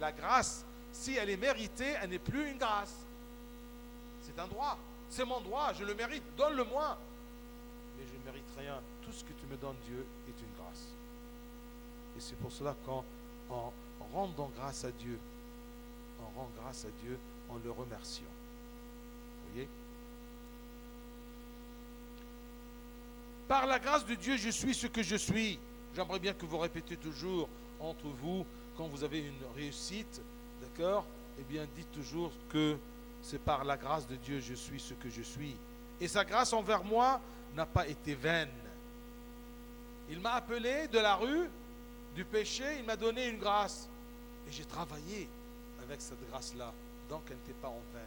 La grâce, si elle est méritée, elle n'est plus une grâce. C'est un droit. C'est mon droit, je le mérite, donne-le-moi. Mais je ne mérite rien. Tout ce que tu me donnes, Dieu, est une grâce. Et c'est pour cela qu'en rendant grâce à Dieu, on rend grâce à Dieu en le remerciant. Vous voyez? Par la grâce de Dieu, je suis ce que je suis. J'aimerais bien que vous répétez toujours entre vous, quand vous avez une réussite, d'accord? Eh bien, dites toujours que c'est par la grâce de Dieu, je suis ce que je suis. Et sa grâce envers moi n'a pas été vaine. Il m'a appelé de la rue, du péché, il m'a donné une grâce. Et j'ai travaillé avec cette grâce-là. Donc, elle n'était pas en vain.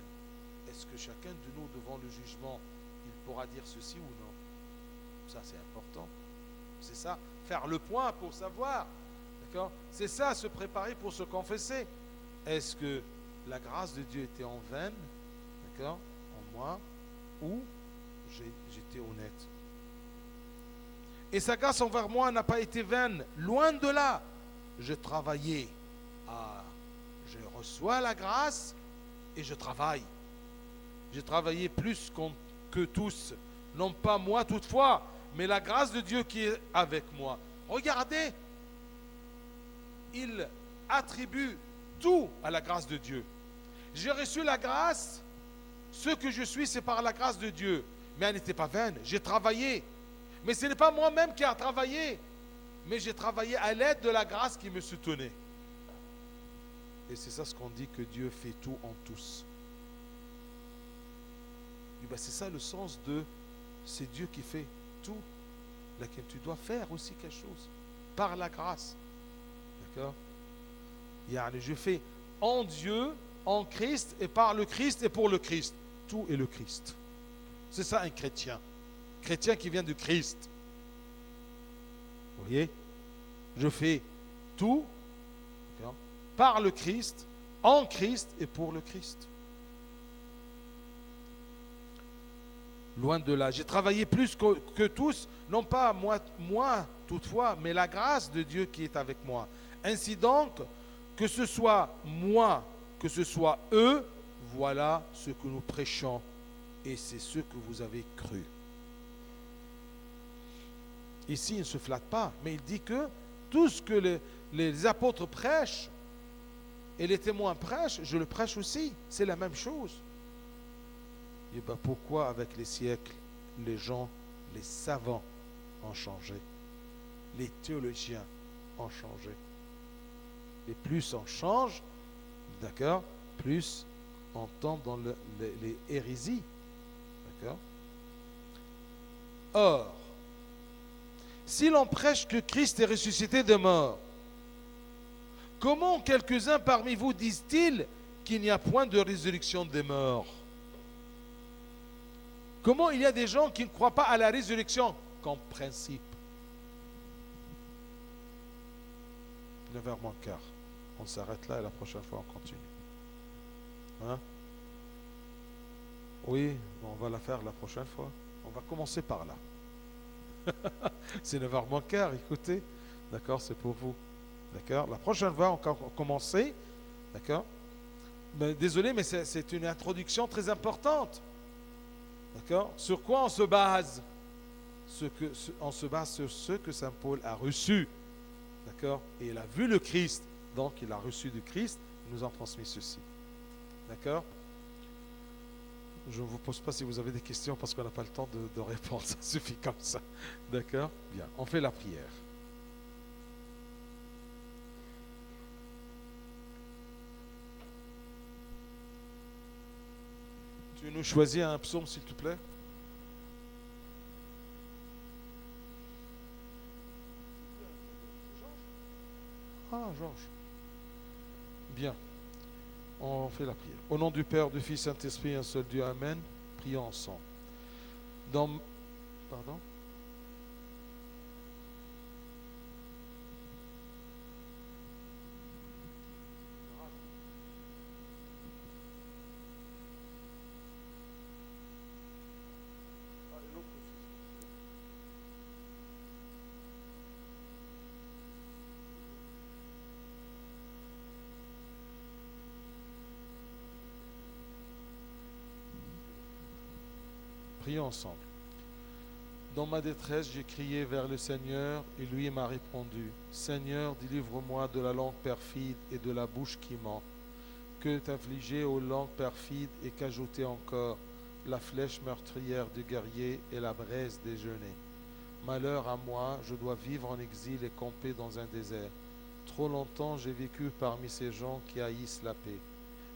Est-ce que chacun de nous, devant le jugement, il pourra dire ceci ou non? Ça, c'est important. C'est ça, faire le point pour savoir. D'accord? C'est ça, se préparer pour se confesser. Est-ce que la grâce de Dieu était en vain, d'accord, en moi, ou j'étais honnête? Et sa grâce envers moi n'a pas été vaine. Loin de là, je travaillais. Ah, je reçois la grâce et je travaille. J'ai travaillé plus que tous. Non pas moi toutefois, mais la grâce de Dieu qui est avec moi. Regardez, il attribue tout à la grâce de Dieu. J'ai reçu la grâce, ce que je suis, c'est par la grâce de Dieu. Mais elle n'était pas vaine, j'ai travaillé. Mais ce n'est pas moi-même qui a travaillé, mais j'ai travaillé à l'aide de la grâce qui me soutenait. Et c'est ça ce qu'on dit, que Dieu fait tout en tous. Et ben c'est ça le sens de, c'est Dieu qui fait tout, laquelle tu dois faire aussi quelque chose, par la grâce. D'accord? Je fais en Dieu, en Christ, et par le Christ, et pour le Christ. Tout est le Christ. C'est ça un chrétien. Chrétien qui vient du Christ. Vous voyez? Je fais tout par le Christ, en Christ et pour le Christ. Loin de là. J'ai travaillé plus que tous, non pas moi toutefois, mais la grâce de Dieu qui est avec moi. Ainsi donc, que ce soit moi, que ce soit eux, voilà ce que nous prêchons et c'est ce que vous avez cru. Ici, il ne se flatte pas, mais il dit que tout ce que les apôtres prêchent et les témoins prêchent, je le prêche aussi. C'est la même chose. Et bien pourquoi avec les siècles, les gens, les savants ont changé, les théologiens ont changé. Et plus on change, d'accord, plus on tombe dans les hérésies. D'accord? Or, si l'on prêche que Christ est ressuscité des morts, comment quelques-uns parmi vous disent-ils qu'il n'y a point de résurrection des morts? Comment il y a des gens qui ne croient pas à la résurrection comme principe? 9h moins quart. On s'arrête là et la prochaine fois on continue. Hein? Oui, on va la faire la prochaine fois. On va commencer par là. C'est 9h moins quart, écoutez. D'accord, c'est pour vous. D'accord? La prochaine fois, on va commencer. D'accord? Mais, désolé, mais c'est une introduction très importante. D'accord? Sur quoi on se base? On se base sur ce que Saint Paul a reçu. D'accord? Et il a vu le Christ. Donc, il a reçu du Christ. Il nous a transmis ceci. D'accord? Je ne vous pose pas si vous avez des questions parce qu'on n'a pas le temps de répondre. Ça suffit comme ça. D'accord? Bien. On fait la prière. Tu nous choisis un psaume, s'il te plaît? Ah, Georges. Bien. On fait la prière. Au nom du Père, du Fils, Saint-Esprit, un seul Dieu, Amen. Prions ensemble. Pardon? Prions ensemble. Dans ma détresse, j'ai crié vers le Seigneur et lui m'a répondu. Seigneur, délivre-moi de la langue perfide et de la bouche qui ment. Que t'infliger aux langues perfides et qu'ajouter encore la flèche meurtrière du guerrier et la braise déjeuner. Malheur à moi, je dois vivre en exil et camper dans un désert. Trop longtemps j'ai vécu parmi ces gens qui haïssent la paix.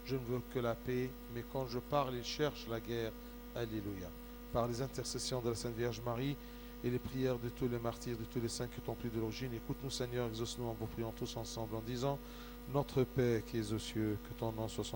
Je ne veux que la paix, mais quand je parle, ils cherchent la guerre. Alléluia. Par les intercessions de la Sainte Vierge Marie et les prières de tous les martyrs, de tous les saints qui t'ont pris de l'origine, écoute-nous Seigneur, exauce-nous en vous priant tous ensemble en disant: Notre Père qui es aux cieux, que ton nom soit sanctifié.